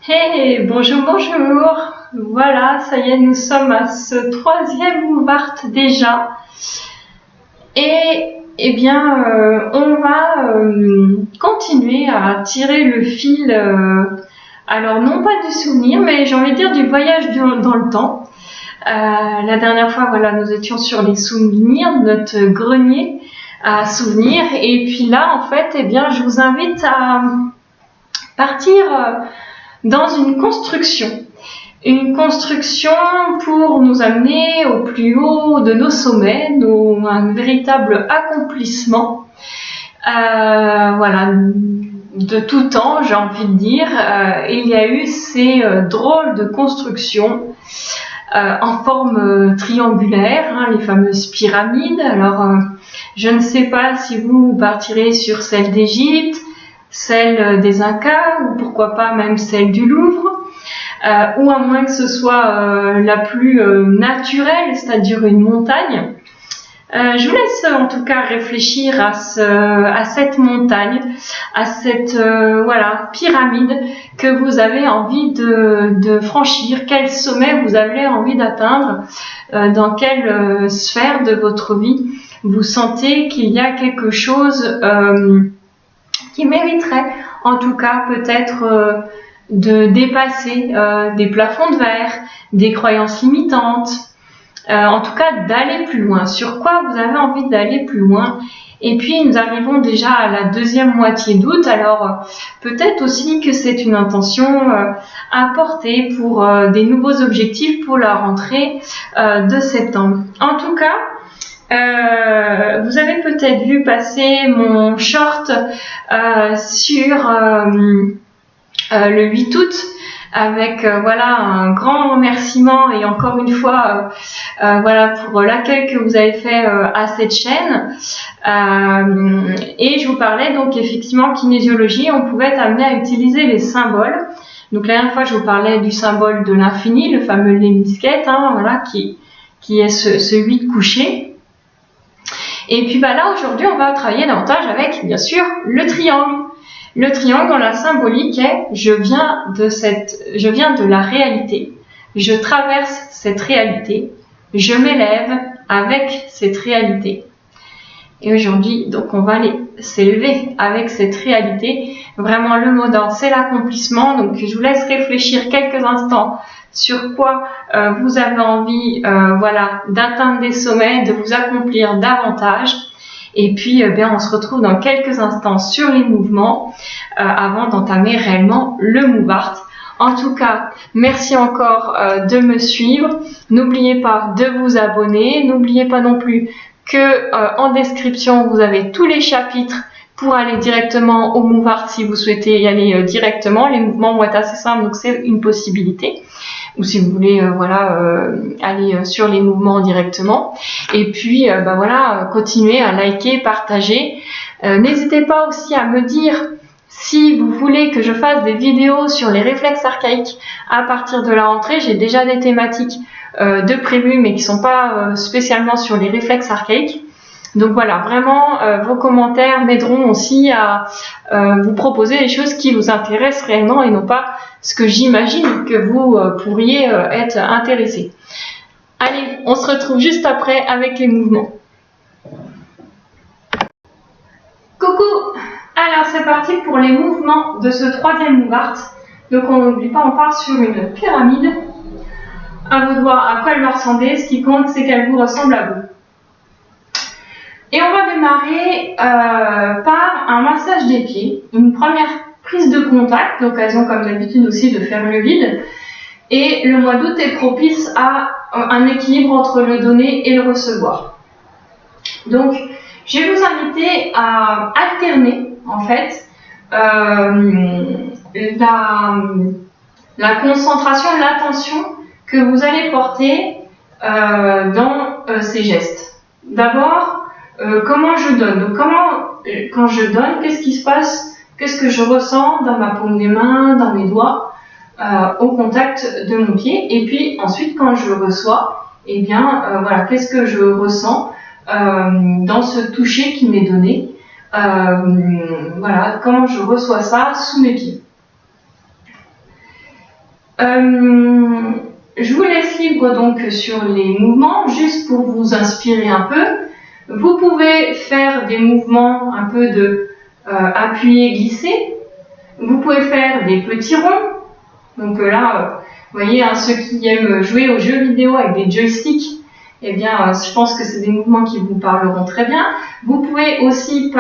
Hey, bonjour, bonjour. Voilà, ça y est, nous sommes à ce troisième Mouvart déjà. Et on va continuer à tirer le fil, alors non pas du souvenir, mais j'ai envie de dire du voyage dans le temps. La dernière fois, voilà, nous étions sur les souvenirs, notre grenier à souvenirs. Et puis là, en fait, je vous invite à partir dans une construction pour nous amener au plus haut de nos sommets, un véritable accomplissement, voilà, de tout temps, j'ai envie de dire. Il y a eu ces drôles de constructions en forme triangulaire, les fameuses pyramides. Alors, je ne sais pas si vous partirez sur celle d'Égypte, celle des Incas, ou pourquoi pas même celle du Louvre, ou à moins que ce soit la plus naturelle, c'est-à-dire une montagne. Je vous laisse en tout cas réfléchir à cette montagne, à cette pyramide que vous avez envie de franchir, quel sommet vous avez envie d'atteindre, dans quelle sphère de votre vie vous sentez qu'il y a quelque chose qui mériterait en tout cas peut-être de dépasser des plafonds de verre, des croyances limitantes, en tout cas d'aller plus loin. Sur quoi vous avez envie d'aller plus loin? Et puis nous arrivons déjà à la deuxième moitié d'août, alors peut-être aussi que c'est une intention à porter pour des nouveaux objectifs pour la rentrée de septembre. En tout cas, vous avez peut-être vu passer mon short sur le 8 août avec un grand remerciement et encore une fois pour l'accueil que vous avez fait à cette chaîne, et je vous parlais donc effectivement kinésiologie, on pouvait être amené à utiliser les symboles. Donc la dernière fois je vous parlais du symbole de l'infini, le fameux Lemnisket, qui est ce 8 couché. Et puis là aujourd'hui on va travailler davantage avec bien sûr le triangle. Le triangle dans la symbolique est je viens de la réalité, je traverse cette réalité, je m'élève avec cette réalité. Et aujourd'hui, donc on va aller s'élever avec cette réalité. Vraiment le mot d'ordre, c'est l'accomplissement. Donc je vous laisse réfléchir quelques instants sur quoi vous avez envie d'atteindre des sommets, de vous accomplir davantage. Et puis on se retrouve dans quelques instants sur les mouvements avant d'entamer réellement le Mouvart. En tout cas, merci encore de me suivre. N'oubliez pas de vous abonner. N'oubliez pas non plus que en description, vous avez tous les chapitres pour aller directement au Mouvart si vous souhaitez y aller directement. Les mouvements vont être assez simples, donc c'est une possibilité. Ou si vous voulez aller sur les mouvements directement. Et puis continuez à liker, partager. N'hésitez pas aussi à me dire si vous voulez que je fasse des vidéos sur les réflexes archaïques à partir de la rentrée. J'ai déjà des thématiques de prévues mais qui sont pas spécialement sur les réflexes archaïques. Donc voilà, vraiment vos commentaires m'aideront aussi à vous proposer des choses qui vous intéressent réellement et non pas ce que j'imagine que vous pourriez être intéressé. Allez, on se retrouve juste après avec les mouvements. Coucou! Alors c'est parti pour les mouvements de ce troisième Mouvart. Donc on n'oublie pas, on part sur une pyramide. À vous de voir à quoi elle va ressembler. Ce qui compte, c'est qu'elle vous ressemble à vous. Et on va démarrer par un massage des pieds. Une première prise de contact, l'occasion comme d'habitude aussi de faire le vide. Et le mois d'août est propice à un équilibre entre le donner et le recevoir. Donc, je vais vous inviter à alterner en fait la concentration, l'attention que vous allez porter dans ces gestes. D'abord, comment je donne. Donc, quand je donne, qu'est-ce qui se passe? Qu'est-ce que je ressens dans ma paume des mains, dans mes doigts, au contact de mon pied? Et puis ensuite, quand je reçois, qu'est-ce que je ressens dans ce toucher qui m'est donné? Comment je reçois ça sous mes pieds. Je vous laisse libre donc sur les mouvements, juste pour vous inspirer un peu. Vous pouvez faire des mouvements un peu de appuyer, glisser. Vous pouvez faire des petits ronds. Donc là, vous voyez, hein, ceux qui aiment jouer aux jeux vidéo avec des joysticks, eh bien, je pense que c'est des mouvements qui vous parleront très bien. Vous pouvez aussi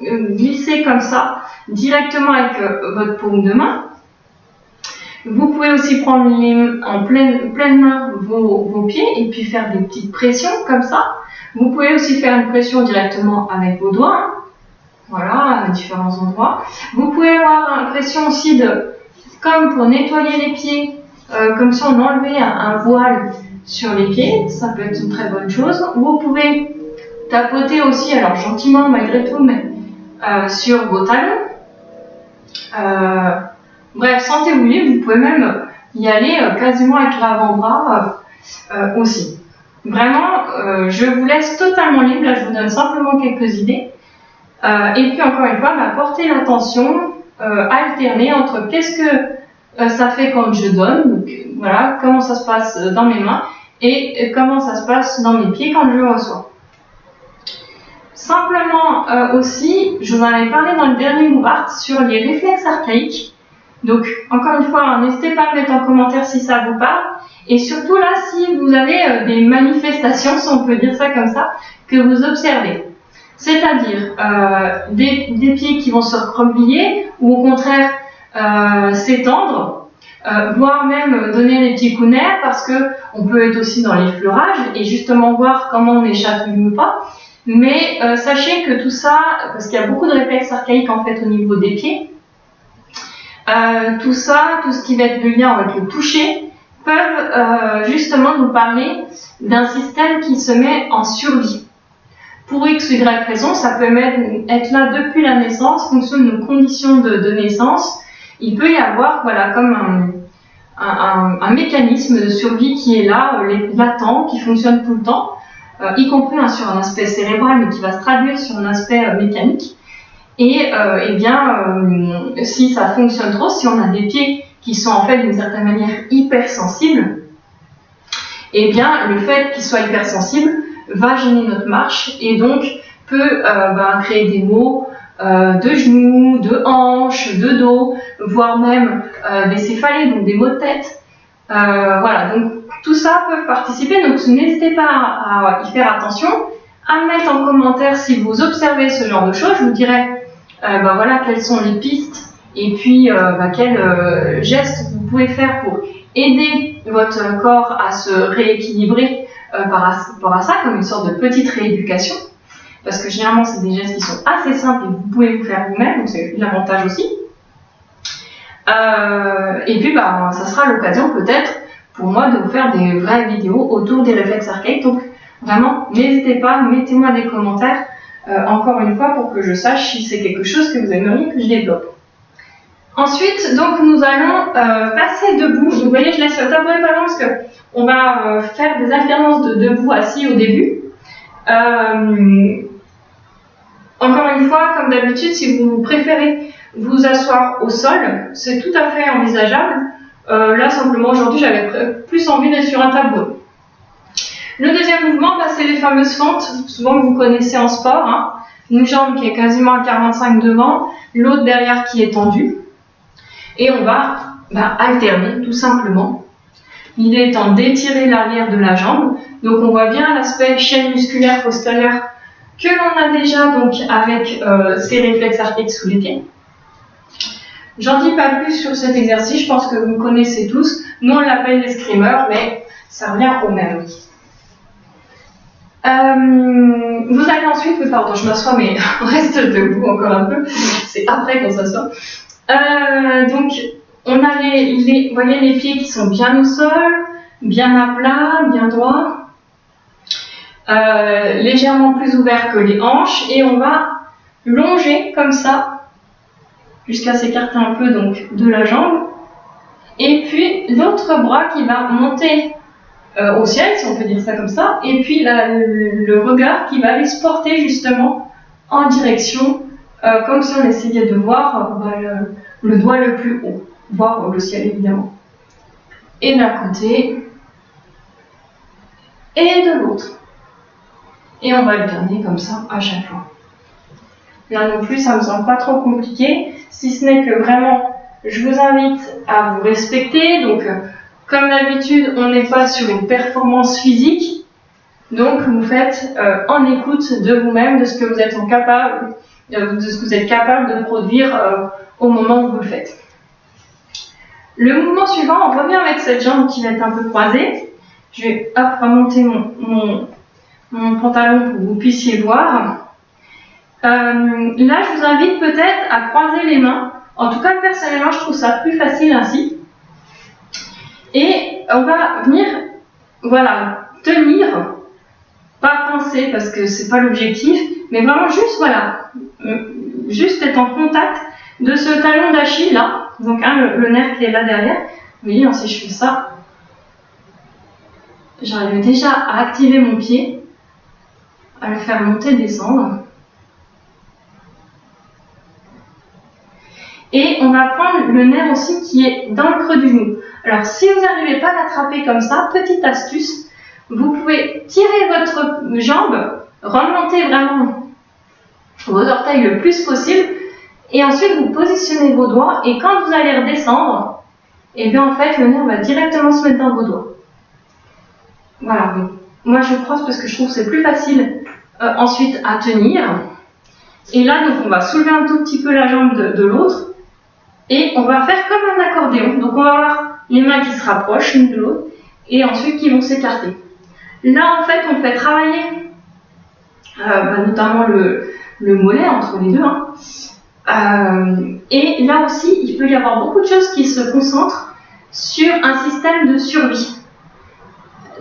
glisser comme ça, directement avec votre paume de main. Vous pouvez aussi prendre en pleine main vos pieds et puis faire des petites pressions comme ça. Vous pouvez aussi faire une pression directement avec vos doigts, hein. Voilà, à différents endroits. Vous pouvez avoir une pression aussi comme pour nettoyer les pieds, comme si on enlevait un voile sur les pieds, ça peut être une très bonne chose. Vous pouvez tapoter aussi, alors gentiment malgré tout, mais sur vos talons. Bref, sentez-vous libre, vous pouvez même y aller quasiment avec l'avant-bras aussi. Vraiment, je vous laisse totalement libre, là je vous donne simplement quelques idées. Et puis encore une fois, portez l'attention, alterner entre qu'est-ce que ça fait quand je donne, donc voilà, comment ça se passe dans mes mains, et comment ça se passe dans mes pieds quand je reçois. Simplement aussi, je vous en avais parlé dans le dernier MoveArt sur les réflexes archaïques. Donc, encore une fois, n'hésitez pas à le mettre en commentaire si ça vous parle. Et surtout là, si vous avez des manifestations, si on peut dire ça comme ça, que vous observez. C'est-à-dire des pieds qui vont se recroqueviller ou au contraire s'étendre, voire même donner des petits coups de nerfs parce qu'on peut être aussi dans l'effleurage et justement voir comment on échatouille ou pas. Mais sachez que tout ça, parce qu'il y a beaucoup de réflexes archaïques en fait au niveau des pieds, tout ça, tout ce qui va être le lien avec le toucher, peuvent justement nous parler d'un système qui se met en survie. Pour X ou Y raison, ça peut être là depuis la naissance, en fonction de nos conditions de naissance. Il peut y avoir voilà, comme un mécanisme de survie qui est là, latent, qui fonctionne tout le temps, y compris sur un aspect cérébral, mais qui va se traduire sur un aspect mécanique. Et si ça fonctionne trop, si on a des pieds qui sont en fait d'une certaine manière hypersensibles, et bien le fait qu'ils soient hypersensibles va gêner notre marche et donc peut créer des maux de genoux, de hanches, de dos, voire même des céphalées, donc des maux de tête. Voilà, donc tout ça peut participer, donc n'hésitez pas à y faire attention, à me mettre en commentaire si vous observez ce genre de choses. Je vous dirai voilà, quelles sont les pistes et puis quels gestes vous pouvez faire pour aider votre corps à se rééquilibrer par rapport à ça, comme une sorte de petite rééducation, parce que généralement c'est des gestes qui sont assez simples et vous pouvez vous faire vous-même, donc c'est l'avantage aussi. Et puis ça sera l'occasion peut-être pour moi de vous faire des vraies vidéos autour des réflexes archaïques, donc vraiment n'hésitez pas, mettez-moi des commentaires encore une fois pour que je sache si c'est quelque chose que vous aimeriez que je développe. Ensuite, donc nous allons passer debout. Vous voyez, je laisse le tabouret pas loin parce que on va faire des alternances de debout assis au début. Encore une fois, comme d'habitude, si vous préférez vous asseoir au sol, c'est tout à fait envisageable. Là, simplement, aujourd'hui, j'avais plus envie d'être sur un tabouret. Le deuxième mouvement, c'est les fameuses fentes, souvent que vous connaissez en sport. Hein. Une jambe qui est quasiment à 45 devant, l'autre derrière qui est tendue. Et on va alterner, tout simplement. L'idée étant d'étirer l'arrière de la jambe. Donc on voit bien l'aspect chaîne musculaire postérieure que l'on a déjà donc avec ces réflexes archaïques sous les pieds. J'en dis pas plus sur cet exercice, je pense que vous connaissez tous. Nous on l'appelle les screamers, mais ça revient au même. Vous allez ensuite, pardon, je m'assois, mais on reste debout encore un peu. C'est après qu'on s'assoit. Donc on a vous voyez les pieds qui sont bien au sol, bien à plat, bien droits, légèrement plus ouverts que les hanches, et on va longer comme ça jusqu'à s'écarter un peu donc de la jambe, et puis l'autre bras qui va monter au ciel, si on peut dire ça comme ça, et puis le regard qui va aller se porter justement en direction, comme si on essayait de voir le doigt le plus haut, voir le ciel évidemment. et d'un côté et de l'autre. Et on va alterner comme ça à chaque fois. Là non plus, ça ne me semble pas trop compliqué, si ce n'est que vraiment, je vous invite à vous respecter. Donc, comme d'habitude, on n'est pas sur une performance physique. Donc, vous faites en écoute de vous-même, de ce que vous êtes capable, de ce que vous êtes capable de produire au moment où vous le faites. Le mouvement suivant, on revient avec cette jambe qui va être un peu croisée. Je vais remonter mon pantalon pour que vous puissiez voir. Là, je vous invite peut-être à croiser les mains. En tout cas, personnellement, je trouve ça plus facile ainsi. Et on va venir, voilà, tenir, pas pincer parce que c'est pas l'objectif, mais vraiment juste, voilà, juste être en contact de ce talon d'Achille là, donc le nerf qui est là derrière. Vous voyez, si je fais ça, j'arrive déjà à activer mon pied, à le faire monter, descendre. Et on va prendre le nerf aussi qui est dans le creux du genou. Alors, si vous n'arrivez pas à l'attraper comme ça, petite astuce, vous pouvez tirer votre jambe, remonter vraiment vos orteils le plus possible, et ensuite vous positionnez vos doigts, et quand vous allez redescendre, et bien en fait, le nerf va directement se mettre dans vos doigts. Voilà, donc, moi je croise parce que je trouve que c'est plus facile ensuite à tenir. Et là, donc, on va soulever un tout petit peu la jambe de l'autre, et on va faire comme un accordéon. Donc on va avoir les mains qui se rapprochent l'une de l'autre, et ensuite qui vont s'écarter. Là, en fait, on fait travailler notamment le mollet entre les deux. Et là aussi, il peut y avoir beaucoup de choses qui se concentrent sur un système de survie.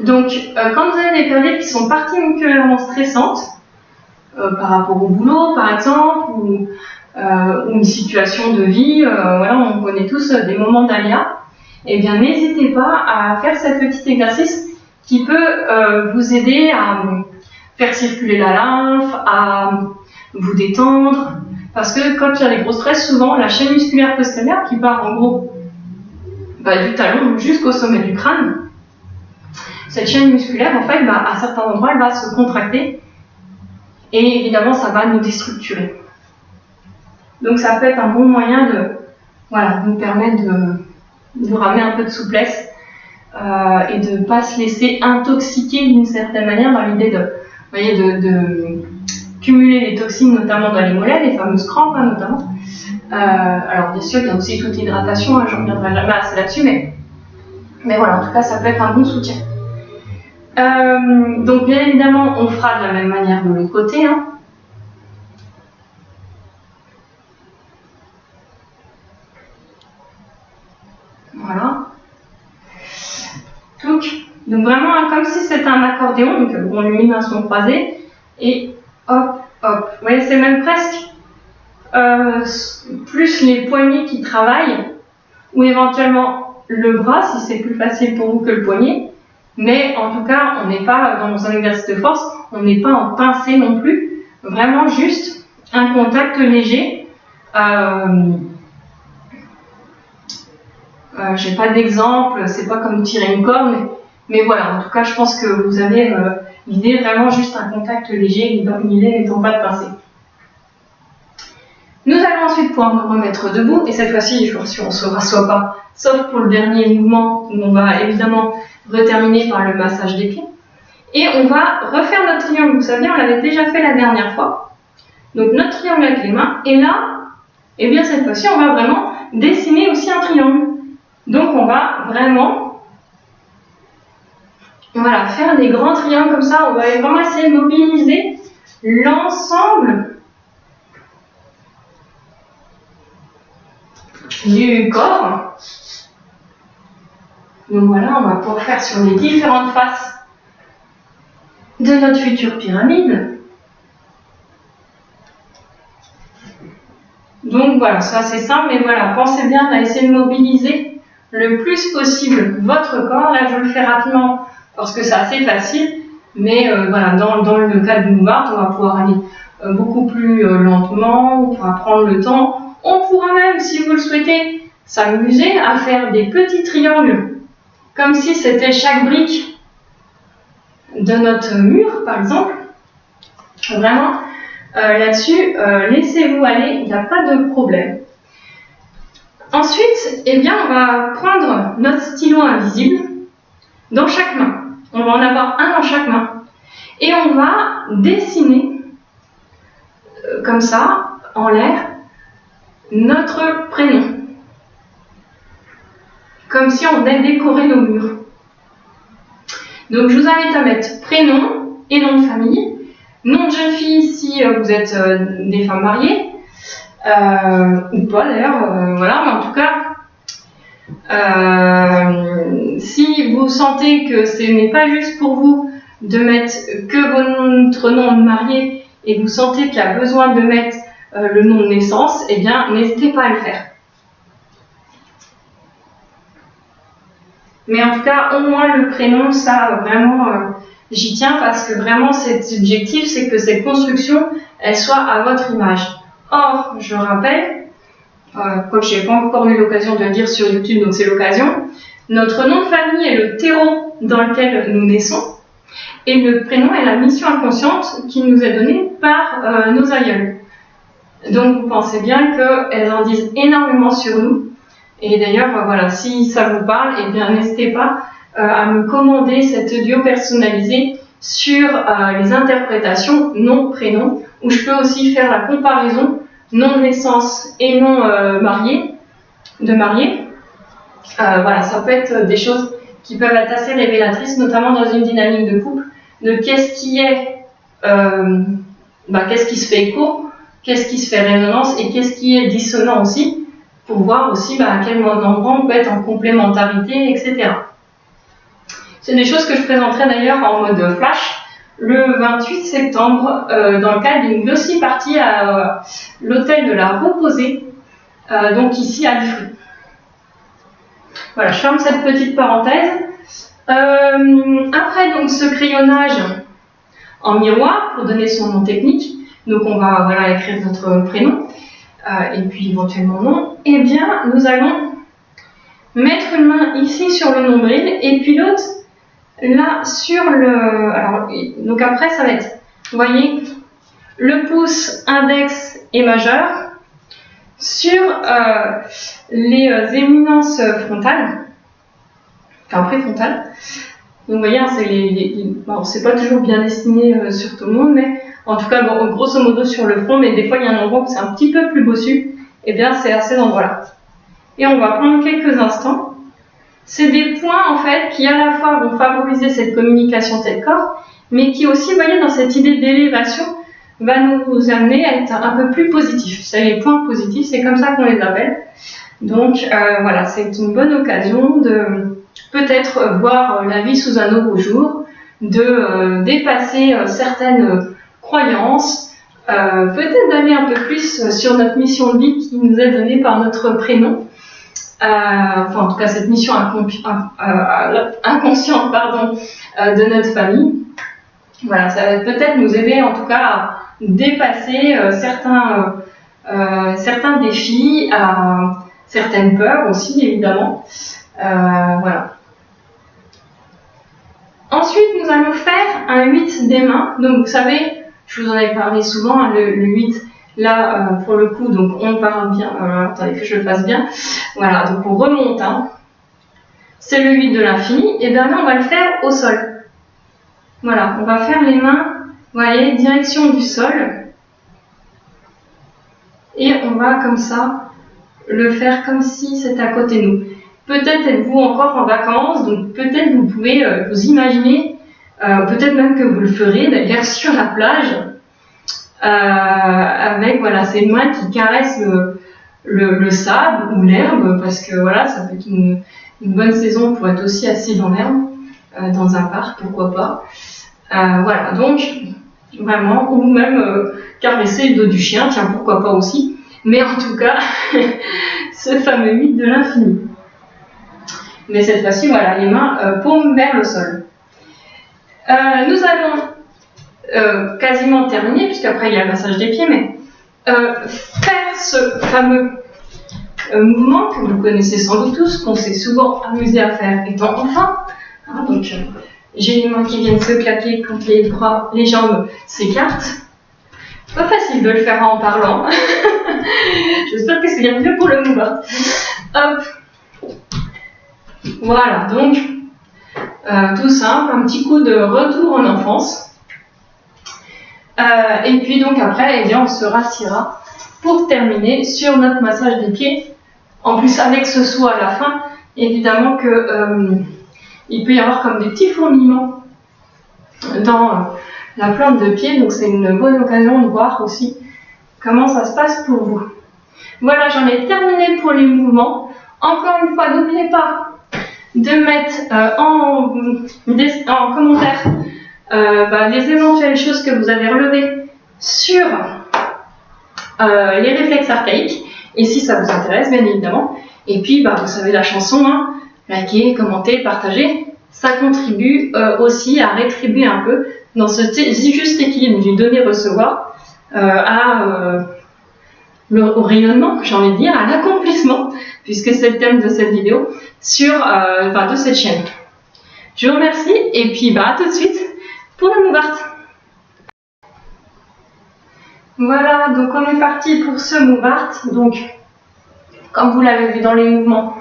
Donc, quand vous avez des périodes qui sont particulièrement stressantes, par rapport au boulot, par exemple, ou une situation de vie, voilà, on connaît tous des moments d'aléa, eh bien, n'hésitez pas à faire ce petit exercice qui peut vous aider à faire circuler la lymphe, à vous détendre, parce que quand il y a des gros stress, souvent la chaîne musculaire postérieure qui part en gros du talon jusqu'au sommet du crâne, cette chaîne musculaire, en fait, à certains endroits, elle va se contracter et évidemment, ça va nous déstructurer. Donc, ça peut être un bon moyen de nous permettre de ramener un peu de souplesse et de ne pas se laisser intoxiquer d'une certaine manière dans l'idée de cumuler les toxines, notamment dans les mollets, les fameuses crampes, notamment. Alors, bien sûr, il y a aussi toute l'hydratation, je ne reviendrai jamais assez là-dessus, mais voilà, en tout cas, ça peut être un bon soutien. Donc, bien évidemment, on fera de la même manière de l'autre côté. Voilà. Donc vraiment, comme si c'était un accordéon, donc on lui met un son croisé, et hop, hop. Vous voyez, c'est même presque plus les poignets qui travaillent, ou éventuellement le bras, si c'est plus facile pour vous que le poignet. Mais en tout cas, on n'est pas dans un exercice de force, on n'est pas en pincée non plus, vraiment juste un contact léger. J'ai pas d'exemple, c'est pas comme tirer une corde, mais voilà, en tout cas, je pense que vous avez l'idée, vraiment juste un contact léger, l'idée n'étant pas de pincer. Nous allons ensuite pouvoir nous remettre debout, et cette fois-ci, si on ne se rassoit pas, sauf pour le dernier mouvement, où on va évidemment reterminer par le massage des pieds. Et on va refaire notre triangle, vous savez, on l'avait déjà fait la dernière fois. Donc notre triangle avec les mains, et là, eh bien cette fois-ci, on va vraiment dessiner aussi un triangle. Donc on va vraiment faire des grands triangles comme ça, on va vraiment essayer de mobiliser l'ensemble du corps. Donc voilà, on va pouvoir faire sur les différentes faces de notre future pyramide. Donc voilà, c'est assez simple, mais voilà, pensez bien à essayer de mobiliser le plus possible votre corps. Là, je le fais rapidement parce que c'est assez facile, mais voilà, dans le cas de Mouvart, on va pouvoir aller beaucoup plus lentement, on pourra prendre le temps. On pourra même, si vous le souhaitez, s'amuser à faire des petits triangles comme si c'était chaque brique de notre mur, par exemple. Vraiment, là-dessus, laissez-vous aller, il n'y a pas de problème. Ensuite, eh bien, on va prendre notre stylo invisible dans chaque main. On va en avoir un dans chaque main. Et on va dessiner, comme ça, en l'air, notre prénom. Comme si on venait décorer nos murs. Donc, je vous invite à mettre prénom et nom de famille. Nom de jeune fille si vous êtes des femmes mariées. Ou pas d'ailleurs, voilà, mais en tout cas, si vous sentez que ce n'est pas juste pour vous de mettre que votre nom de mariée et vous sentez qu'il y a besoin de mettre le nom de naissance, eh bien, n'hésitez pas à le faire. Mais en tout cas, au moins le prénom, ça, vraiment, j'y tiens parce que vraiment, cet objectif, c'est que cette construction, elle soit à votre image. Or, je rappelle, comme je n'ai pas encore eu l'occasion de le dire sur YouTube, donc c'est l'occasion, notre nom de famille est le terreau dans lequel nous naissons, et le prénom est la mission inconsciente qui nous est donnée par nos aïeuls. Donc, vous pensez bien qu'elles en disent énormément sur nous. Et d'ailleurs, voilà, si ça vous parle, eh bien, n'hésitez pas à me commander cette audio personnalisée sur les interprétations nom-prénom, où je peux aussi faire la comparaison nom de naissance et nom marié. Voilà, ça peut être des choses qui peuvent être assez révélatrices, notamment dans une dynamique de couple, de qu'est-ce qui se fait écho, qu'est-ce qui se fait résonance et qu'est-ce qui est dissonant aussi, pour voir aussi à quel endroit on peut être en complémentarité, etc. C'est des choses que je présenterai d'ailleurs en mode flash le 28 septembre dans le cadre d'une glossy partie à l'hôtel de la Reposée, donc ici à Livry. Voilà, je ferme cette petite parenthèse. Après donc ce crayonnage en miroir pour donner son nom technique, donc on va écrire notre prénom et puis éventuellement nom, et bien nous allons mettre une main ici sur le nombril et puis l'autre là sur le... Alors, donc après ça va être, vous voyez, le pouce index et majeur sur les éminences frontales, enfin préfrontales. Donc vous voyez, c'est pas toujours bien dessiné sur tout le monde, mais en tout cas grosso modo sur le front, mais des fois il y a un endroit où c'est un petit peu plus bossu, et bien c'est à ces endroits-là. Et on va prendre quelques instants. C'est des points en fait qui à la fois vont favoriser cette communication tête-corps, mais qui aussi, vous voyez, dans cette idée d'élévation, va nous amener à être un peu plus positif. C'est les points positifs, c'est comme ça qu'on les appelle. Donc voilà, c'est une bonne occasion de peut-être voir la vie sous un nouveau jour, de dépasser certaines croyances, peut-être d'aller un peu plus sur notre mission de vie qui nous est donnée par notre prénom. Enfin, en tout cas, cette mission inconsciente de notre famille. Voilà, ça va peut-être nous aider en tout cas à dépasser certains défis, certaines peurs aussi, évidemment. Voilà. Ensuite, nous allons faire un 8 des mains. Donc, vous savez, je vous en ai parlé souvent, hein, le 8, là, pour le coup, donc on parle bien. Attendez que je le fasse bien. Voilà, donc on remonte. Hein. C'est le 8 de l'infini. Et bien là, on va le faire au sol. Voilà, on va faire les mains, vous voyez, direction du sol. Et on va comme ça le faire comme si c'était à côté de nous. Peut-être êtes-vous encore en vacances, donc peut-être vous pouvez vous imaginer, peut-être même que vous le ferez d'ailleurs sur la plage, avec ces mains qui caressent le sable ou l'herbe, parce que voilà, ça peut être une bonne saison pour être aussi assis dans l'herbe, dans un parc, pourquoi pas. Voilà, donc vraiment, ou même caresser le dos du chien, tiens, pourquoi pas aussi, mais en tout cas, ce fameux 8 de l'infini. Mais cette fois-ci, voilà, les mains paumes vers le sol. Nous allons quasiment terminer, puisqu'après il y a le massage des pieds, mais faire ce fameux mouvement que vous connaissez sans doute tous, qu'on s'est souvent amusé à faire étant enfant. Hein, donc, j'ai les mains qui viennent se claquer quand les jambes s'écartent. Pas facile de le faire en parlant. J'espère que c'est bien mieux pour le mouvement. Hop. Voilà, donc, tout simple, un petit coup de retour en enfance. Et puis donc après, eh bien, on se rassira pour terminer sur notre massage des pieds. En plus, avec ce saut à la fin, évidemment que il peut y avoir comme des petits fourmillements dans la plante de pied, donc c'est une bonne occasion de voir aussi comment ça se passe pour vous. Voilà, j'en ai terminé pour les mouvements. Encore une fois, n'oubliez pas de mettre en commentaire les éventuelles choses que vous avez relevées sur les réflexes archaïques, et si ça vous intéresse, bien évidemment. Et puis, vous savez la chanson, hein, likez, commentez, partagez, ça contribue aussi à rétribuer un peu dans ce juste équilibre du donner-recevoir au rayonnement, j'ai envie de dire, à l'accomplissement, puisque c'est le thème de cette vidéo, de cette chaîne. Je vous remercie, et puis à tout de suite pour le Mouvart. Voilà, donc on est parti pour ce Mouvart. Donc, comme vous l'avez vu dans les mouvements,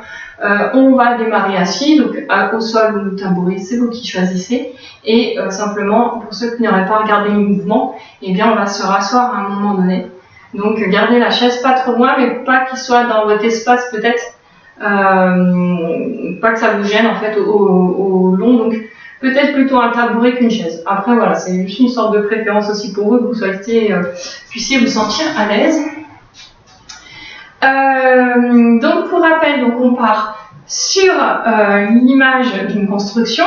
on va démarrer assis, donc au sol ou au tabouret, c'est vous qui choisissez. Et simplement, pour ceux qui n'auraient pas regardé les mouvements, eh bien on va se rasseoir à un moment donné. Donc gardez la chaise pas trop loin, mais pas qu'il soit dans votre espace peut-être, pas que ça vous gêne en fait au long. Donc peut-être plutôt un tabouret qu'une chaise. Après voilà, c'est juste une sorte de préférence aussi pour vous, que vous puissiez vous sentir à l'aise. Donc pour rappel, donc on part sur l'image d'une construction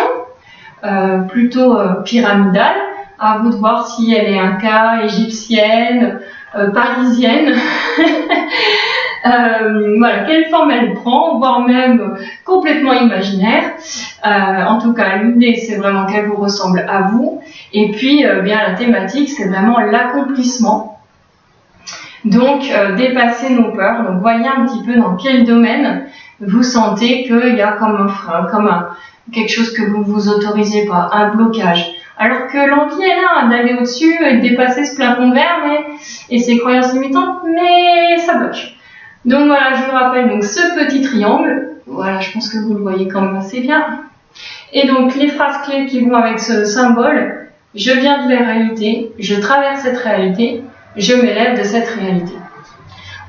plutôt pyramidale. À vous de voir si elle est inca, égyptienne, parisienne. Voilà, quelle forme elle prend, voire même complètement imaginaire. En tout cas, l'idée c'est vraiment qu'elle vous ressemble à vous. Et puis, bien la thématique, c'est vraiment l'accomplissement. Donc, dépasser nos peurs. Donc, voyez un petit peu dans quel domaine vous sentez qu'il y a comme un frein, quelque chose que vous vous autorisez pas, un blocage. Alors que l'envie est là d'aller au-dessus et de dépasser ce plafond de verre et ses croyances limitantes, mais ça bloque. Donc voilà, je vous rappelle donc ce petit triangle. Voilà, je pense que vous le voyez quand même assez bien. Et donc les phrases clés qui vont avec ce symbole: je viens de la réalité, je traverse cette réalité, je m'élève de cette réalité.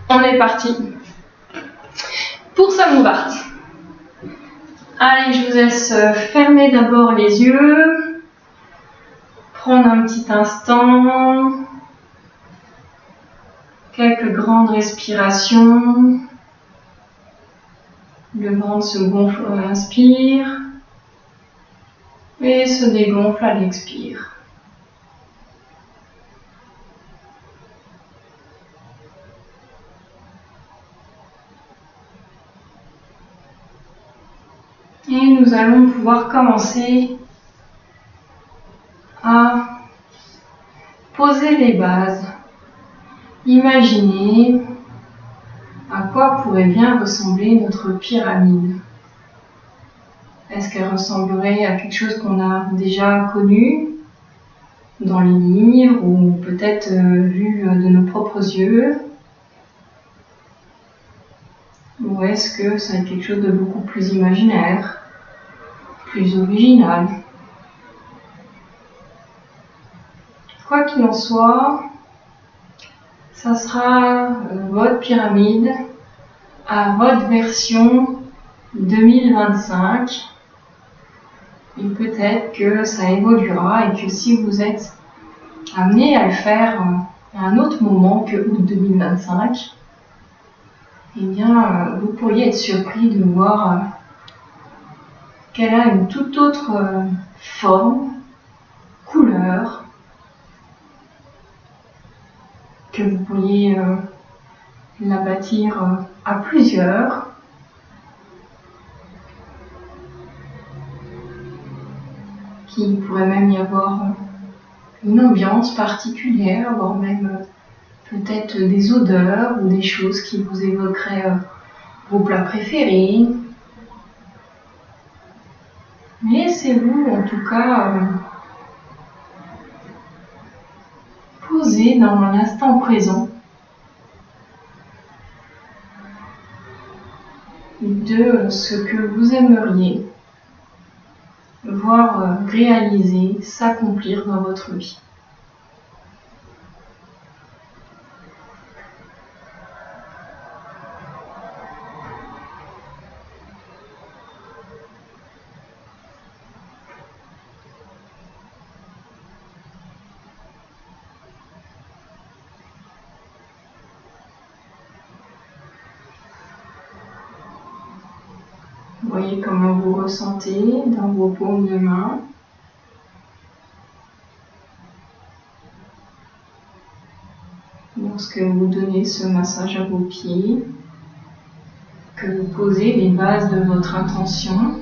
On est parti pour ce Mouvart. Allez, je vous laisse fermer d'abord les yeux. Prendre un petit instant, quelques grandes respirations, le ventre se gonfle à l'inspire et se dégonfle à l'expire. Et nous allons pouvoir commencer à poser les bases. Imaginez à quoi pourrait bien ressembler notre pyramide. Est-ce qu'elle ressemblerait à quelque chose qu'on a déjà connu dans les livres ou peut-être vu de nos propres yeux? Ou est-ce que ça va être quelque chose de beaucoup plus imaginaire, plus original? Quoi qu'il en soit, ça sera votre pyramide à votre version 2025. Et peut-être que ça évoluera et que si vous êtes amené à le faire à un autre moment que août 2025, eh bien, vous pourriez être surpris de voir qu'elle a une toute autre forme, couleur, que vous pourriez la bâtir à plusieurs. Qu'il pourrait même y avoir une ambiance particulière, voire même peut-être des odeurs ou des choses qui vous évoqueraient vos plats préférés. Laissez-vous en tout cas poser dans l'instant présent de ce que vous aimeriez voir réaliser, s'accomplir dans votre vie. Voyez comment vous ressentez dans vos paumes de main. Lorsque vous donnez ce massage à vos pieds, que vous posez les bases de votre intention,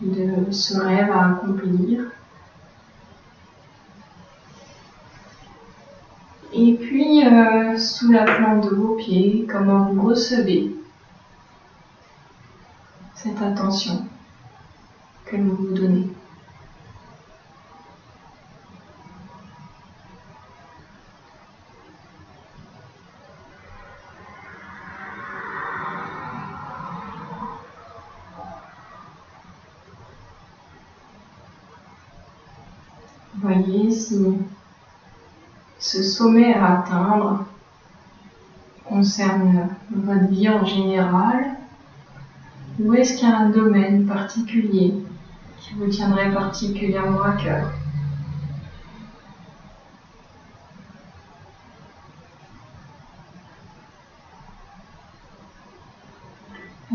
de ce rêve à accomplir. Et puis, sous la plante de vos pieds, comment vous recevez cette attention que vous vous donnez. Voyez si ce sommet à atteindre concerne votre vie en général, ou est-ce qu'il y a un domaine particulier qui vous tiendrait particulièrement à cœur?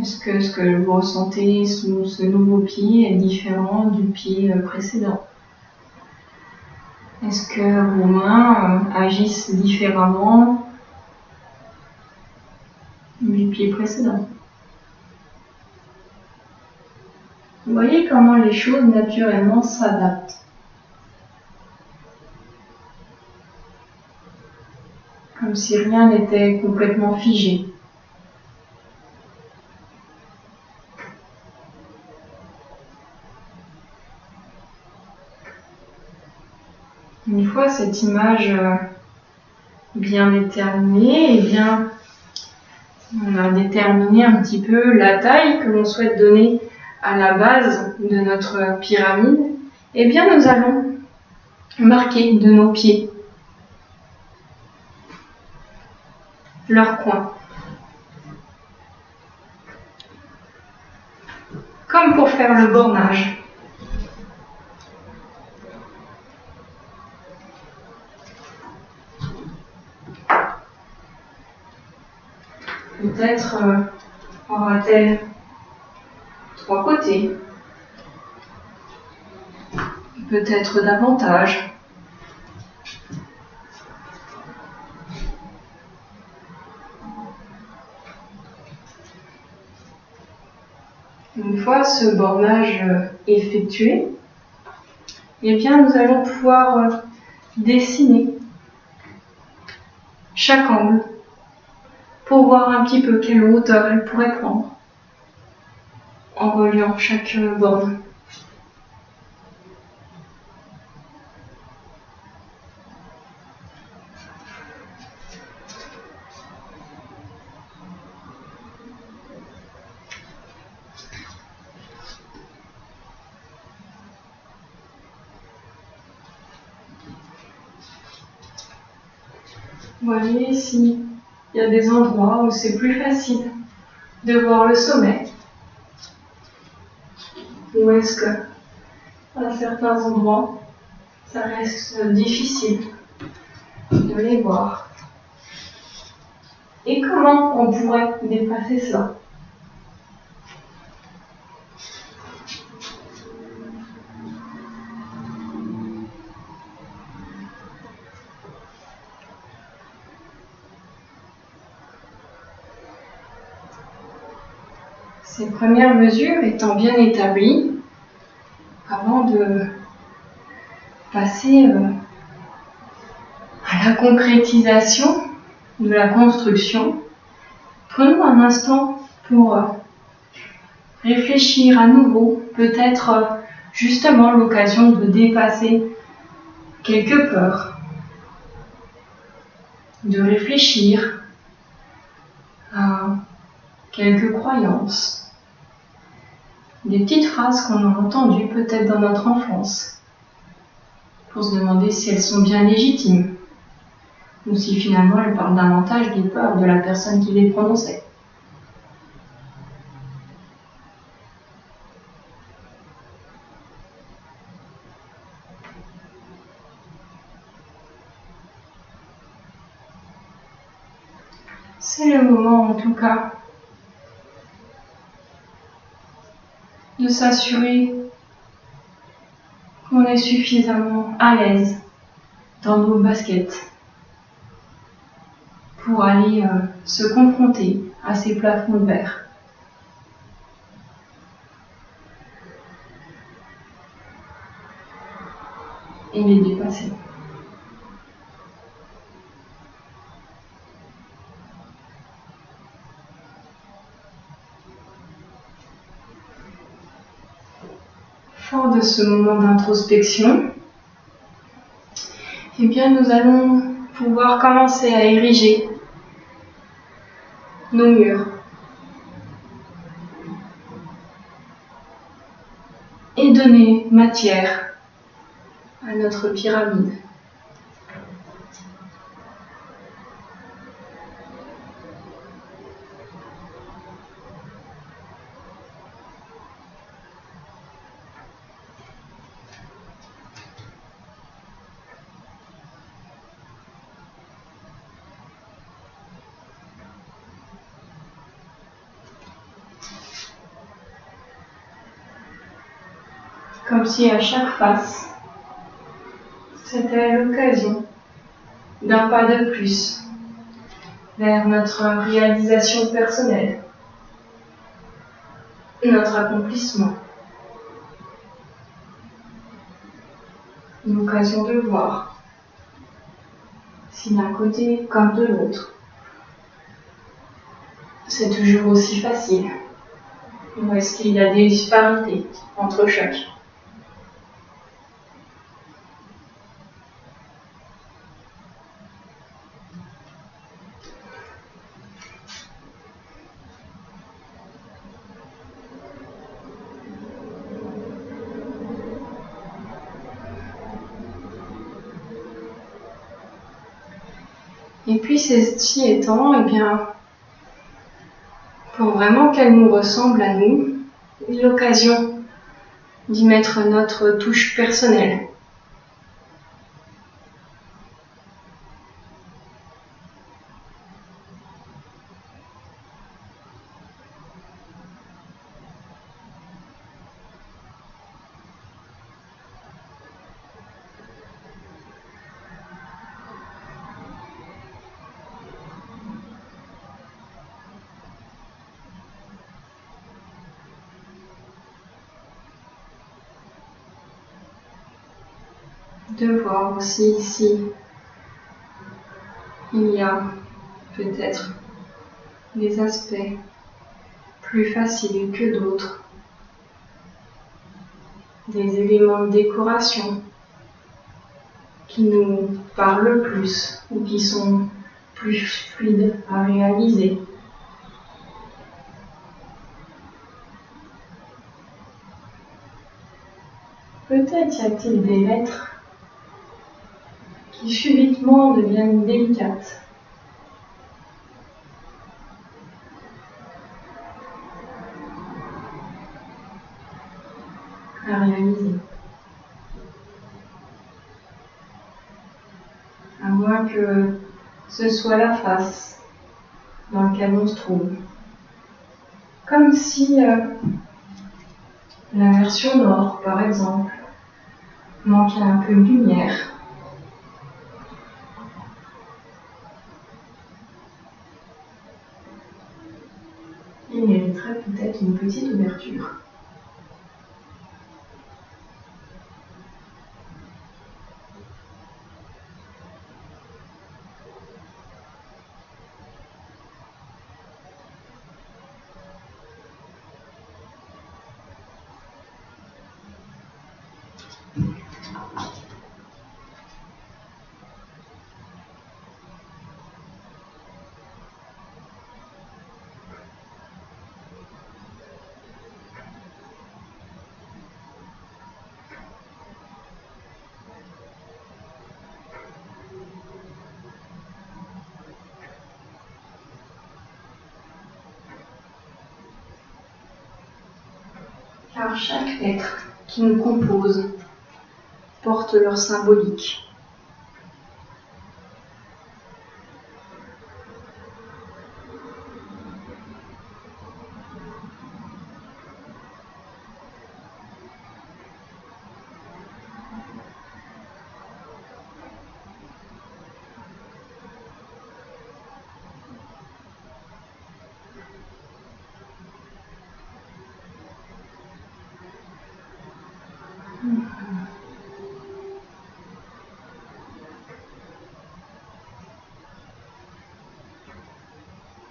Est-ce que ce que vous ressentez sous ce nouveau pied est différent du pied précédent? Est-ce que vos mains agissent différemment du pied précédent? Vous voyez comment les choses naturellement s'adaptent. Comme si rien n'était complètement figé. Une fois cette image bien déterminée, eh bien, on a déterminé un petit peu la taille que l'on souhaite donner à la base de notre pyramide. Eh bien, nous allons marquer de nos pieds leur coin. Comme pour faire le bornage. Peut-être aura-t-elle 3 côtés, peut-être davantage. Une fois ce bornage effectué, eh bien nous allons pouvoir dessiner chaque angle pour voir un petit peu quelle hauteur elle pourrait prendre en reliant chaque borne. Voyez s'il y a des endroits où c'est plus facile de voir le sommet. Ou est-ce que, à certains endroits, ça reste difficile de les voir? Et comment on pourrait dépasser ça? Ces premières mesures étant bien établies, avant de passer à la concrétisation de la construction, Prenons un instant pour réfléchir à nouveau, peut-être justement l'occasion de dépasser quelques peurs, de réfléchir à quelques croyances, des petites phrases qu'on a entendues peut-être dans notre enfance, pour se demander si elles sont bien légitimes, ou si finalement elles parlent davantage des peurs de la personne qui les prononçait. C'est le moment en tout cas de s'assurer qu'on est suffisamment à l'aise dans nos baskets pour aller se confronter à ces plafonds de verre. Et les dépasser. Fort de ce moment d'introspection, eh bien nous allons pouvoir commencer à ériger nos murs et donner matière à notre pyramide. Comme si à chaque face, c'était l'occasion d'un pas de plus vers notre réalisation personnelle, notre accomplissement. Une occasion de voir si d'un côté comme de l'autre, c'est toujours aussi facile, ou est-ce qu'il y a des disparités entre chacun. Et puis ceci étant, eh bien, pour vraiment qu'elle nous ressemble à nous, l'occasion d'y mettre notre touche personnelle. De voir aussi ici, il y a peut-être des aspects plus faciles que d'autres, des éléments de décoration qui nous parlent plus ou qui sont plus fluides à réaliser. Peut-être y a-t-il des lettres qui subitement deviennent délicates. À réaliser. À moins que ce soit la face dans laquelle on se trouve. Comme si la version nord, par exemple, manquait un peu de lumière. Il mériterait peut-être une petite ouverture. car chaque lettre qui nous compose porte leur symbolique.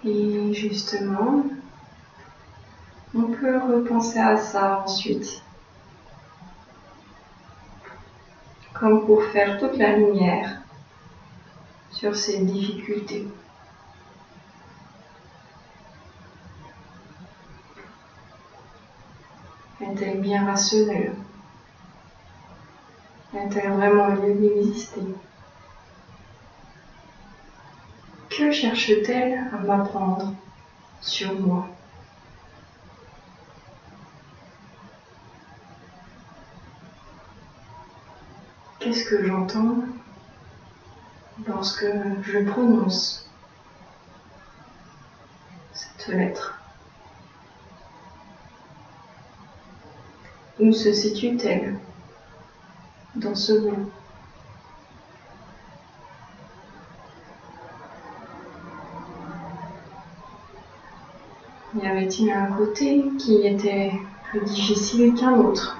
Et justement, on peut repenser à ça ensuite, comme pour faire toute la lumière sur ces difficultés. Est-elle bien rationnelle? A-t-elle vraiment lieu d'exister? Que cherche-t-elle à m'apprendre sur moi? Qu'est-ce que j'entends lorsque je prononce cette lettre? Où se situe-t-elle dans ce mot? Y avait-il un côté qui était plus difficile qu'un autre?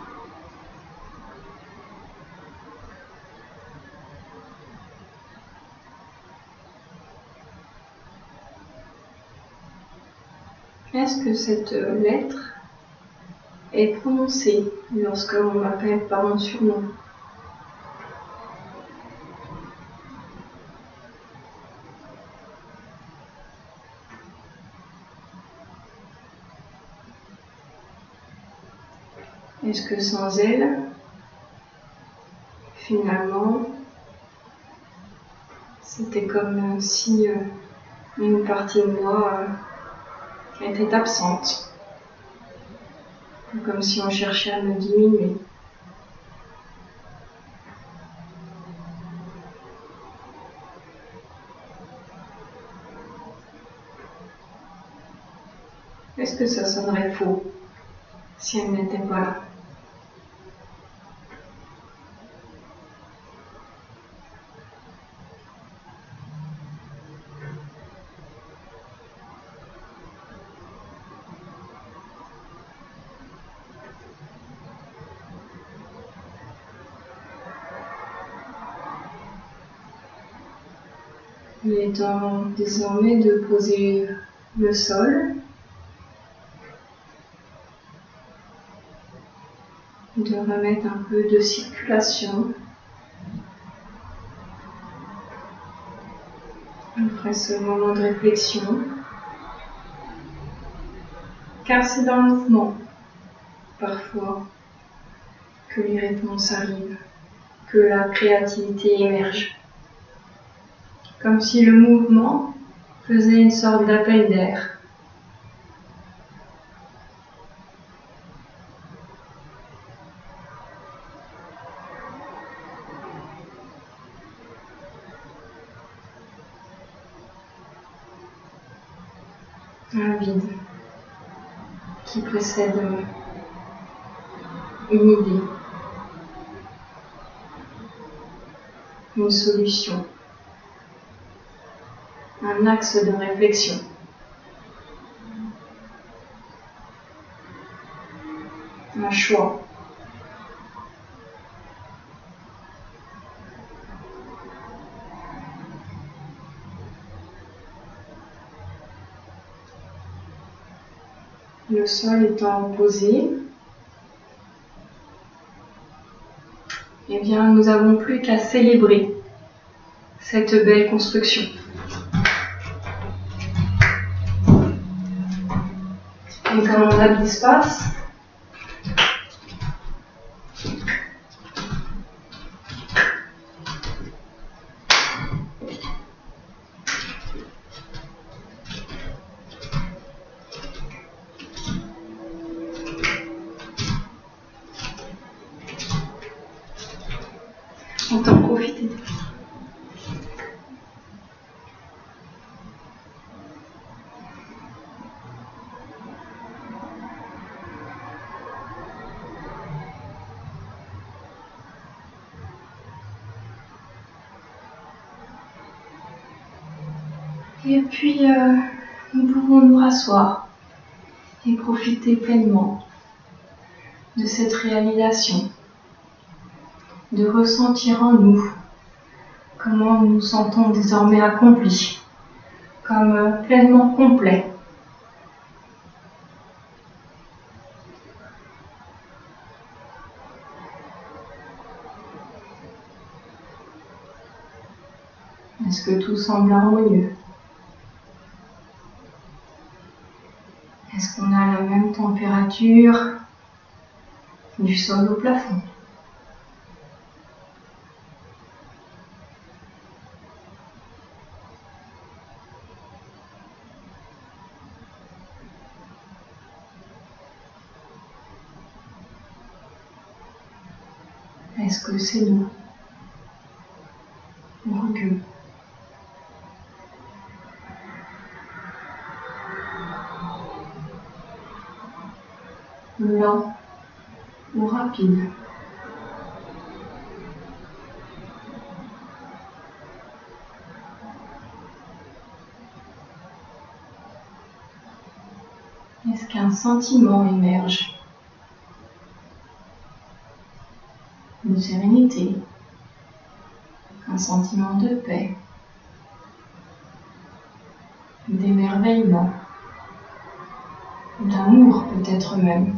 Est-ce que cette lettre est prononcée lorsque on m'appelle par mon surnom? Est-ce que sans elle, finalement, c'était comme si une partie de moi était absente, comme si on cherchait à me diminuer? Est-ce que ça sonnerait faux si elle n'était pas là? Il est temps désormais de poser le sol, de remettre un peu de circulation après ce moment de réflexion, car c'est dans le mouvement, parfois, que les réponses arrivent, que la créativité émerge. Comme si le mouvement faisait une sorte d'appel d'air. Un vide qui précède une idée, une solution, un axe de réflexion. Un choix. Le sol étant posé, eh bien, nous n'avons plus qu'à célébrer cette belle construction. Et comme on a de l'espace, Autant profiter. Et puis, nous pouvons nous rasseoir et profiter pleinement de cette réalisation, de ressentir en nous comment nous nous sentons désormais accomplis, comme pleinement complets. Est-ce que tout semble harmonieux? Est-ce qu'on a la même température du sol au plafond? Est-ce que c'est nous? On recule. Lent ou rapide. Est-ce qu'un sentiment émerge de sérénité, un sentiment de paix, d'émerveillement, d'amour peut-être même?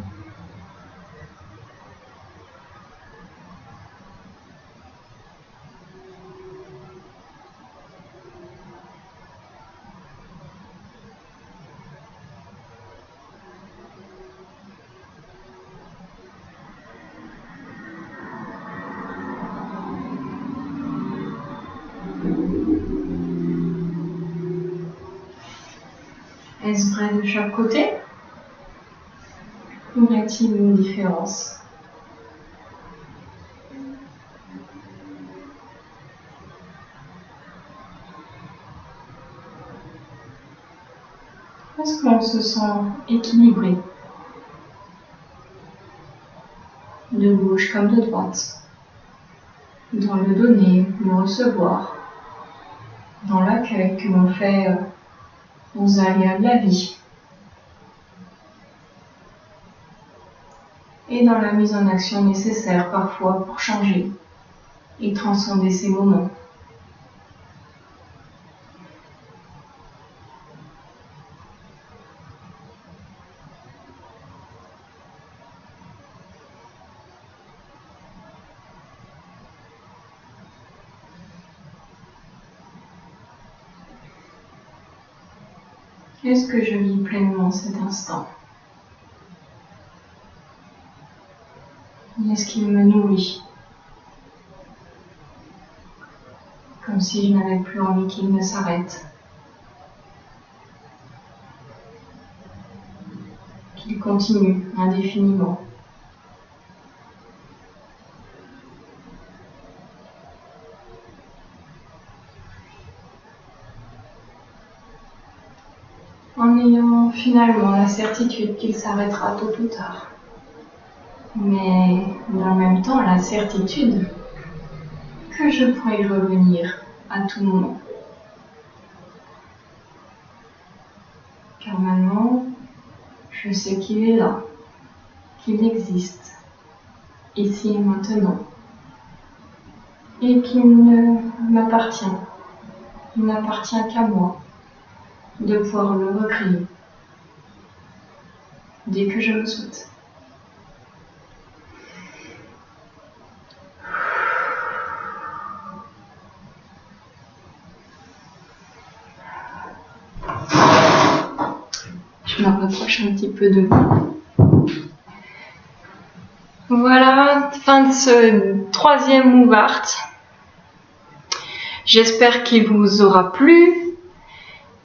Est-ce vrai de chaque côté? Ou y a-t-il une différence? Est-ce qu'on se sent équilibré? De gauche comme de droite, dans le donner, le recevoir, dans l'accueil que l'on fait aux aléas de la vie, et dans la mise en action nécessaire parfois pour changer et transcender ces moments. Est-ce que je vis pleinement cet instant? Est-ce qu'il me nourrit? Comme si je n'avais plus envie qu'il ne s'arrête. Qu'il continue indéfiniment. En ayant finalement la certitude qu'il s'arrêtera tôt ou tard. Mais en même temps la certitude que je pourrai y revenir à tout moment. Car maintenant, je sais qu'il est là, qu'il existe, ici et maintenant, et qu'il ne m'appartient, il n'appartient qu'à moi de pouvoir le recréer dès que je le souhaite. Je me rapproche un petit peu de vous. Voilà, fin de ce 3e Move Art. J'espère qu'il vous aura plu.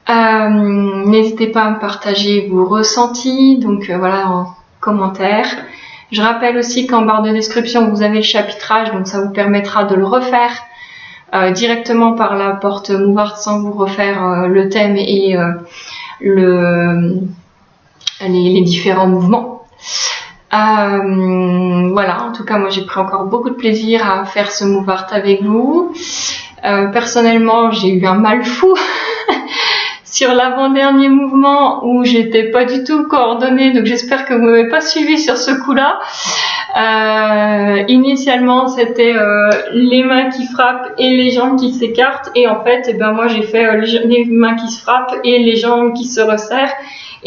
N'hésitez pas à me partager vos ressentis, donc voilà, en commentaire. Je rappelle aussi qu'en barre de description, vous avez le chapitrage, donc ça vous permettra de le refaire directement par la porte Mouvart sans vous refaire le thème et les différents mouvements. Voilà, en tout cas moi j'ai pris encore beaucoup de plaisir à faire ce Mouvart avec vous. Personnellement j'ai eu un mal fou sur l'avant-dernier mouvement où j'étais pas du tout coordonnée, donc j'espère que vous m'avez pas suivi sur ce coup-là. Initialement c'était les mains qui frappent et les jambes qui s'écartent, et en fait moi j'ai fait les mains qui se frappent et les jambes qui se resserrent.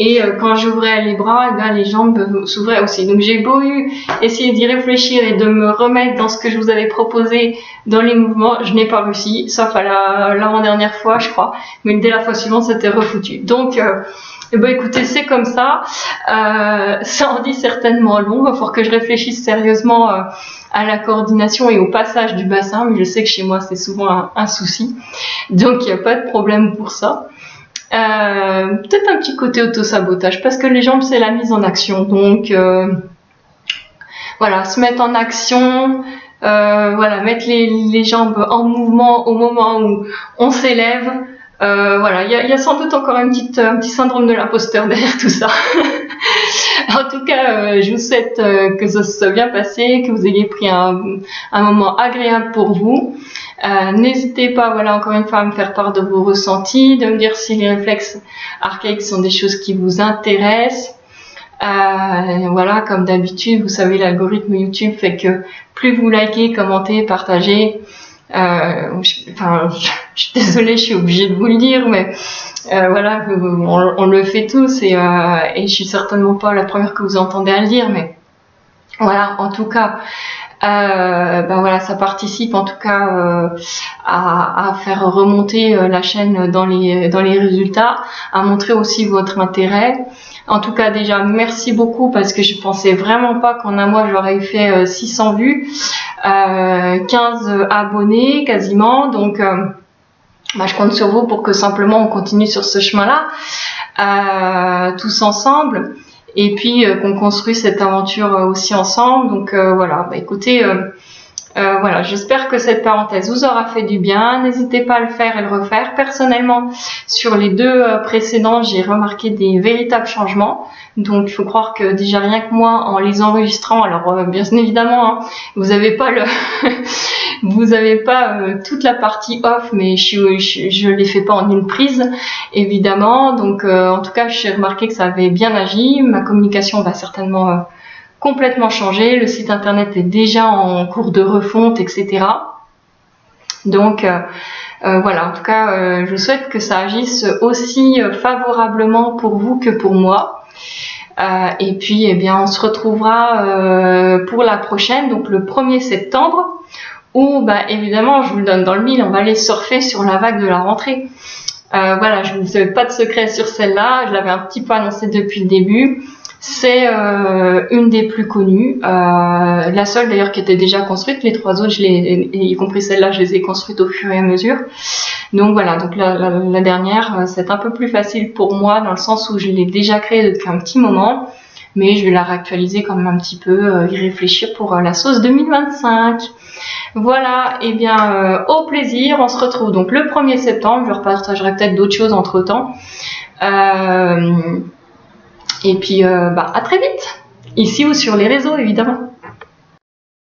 Et quand j'ouvrais les bras, les jambes s'ouvraient aussi. Donc j'ai beau essayer d'y réfléchir et de me remettre dans ce que je vous avais proposé dans les mouvements, je n'ai pas réussi, sauf à l'avant-dernière fois, je crois. Mais dès la fois suivante, c'était refoutu. Donc, écoutez, c'est comme ça. Ça en dit certainement long. Il va falloir que je réfléchisse sérieusement à la coordination et au passage du bassin. Mais je sais que chez moi, c'est souvent un souci. Donc, il n'y a pas de problème pour ça. Peut-être un petit côté auto-sabotage, parce que les jambes c'est la mise en action, donc voilà, se mettre en action, voilà, mettre les jambes en mouvement au moment où on s'élève, voilà, il y a sans doute encore un petit syndrome de l'imposteur derrière tout ça. En tout cas, je vous souhaite que ça se soit bien passé, que vous ayez pris un moment agréable pour vous. N'hésitez pas, voilà, encore une fois, à me faire part de vos ressentis, de me dire si les réflexes archaïques sont des choses qui vous intéressent. Voilà, comme d'habitude, vous savez, l'algorithme YouTube fait que plus vous likez, commentez, partagez. Je suis désolée, je suis obligée de vous le dire, mais voilà, on le fait tous, et je suis certainement pas la première que vous entendez à le dire, mais voilà, en tout cas. Voilà, ça participe en tout cas à faire remonter la chaîne dans les résultats, à montrer aussi votre intérêt. En tout cas, déjà merci beaucoup, parce que je pensais vraiment pas qu'en un mois j'aurais fait 600 vues, 15 abonnés quasiment, donc je compte sur vous pour que simplement on continue sur ce chemin-là tous ensemble. Et puis qu'on construit cette aventure aussi ensemble. Donc voilà, écoutez, voilà, j'espère que cette parenthèse vous aura fait du bien. N'hésitez pas à le faire et le refaire. Personnellement, sur les deux précédents, j'ai remarqué des véritables changements. Donc il faut croire que déjà rien que moi, en les enregistrant, alors bien évidemment, vous avez pas vous avez pas toute la partie off, mais je les fais pas en une prise, évidemment. Donc en tout cas, j'ai remarqué que ça avait bien agi. Ma communication va certainement complètement changer. Le site internet est déjà en cours de refonte, etc. Donc voilà, en tout cas, je souhaite que ça agisse aussi favorablement pour vous que pour moi. Et puis, on se retrouvera pour la prochaine, donc le 1er septembre, où, évidemment, je vous le donne dans le mille, on va aller surfer sur la vague de la rentrée. Voilà, je ne vous fais pas de secret sur celle-là, je l'avais un petit peu annoncé depuis le début. C'est une des plus connues, la seule d'ailleurs qui était déjà construite. Les trois autres, y compris celle-là, je les ai construites au fur et à mesure. Donc voilà, donc la dernière, c'est un peu plus facile pour moi dans le sens où je l'ai déjà créée depuis un petit moment, mais je vais la réactualiser quand même un petit peu, y réfléchir pour la sauce 2025. Voilà, au plaisir, on se retrouve donc le 1er septembre, je repartagerai peut-être d'autres choses entre temps. Et puis à très vite, ici ou sur les réseaux évidemment.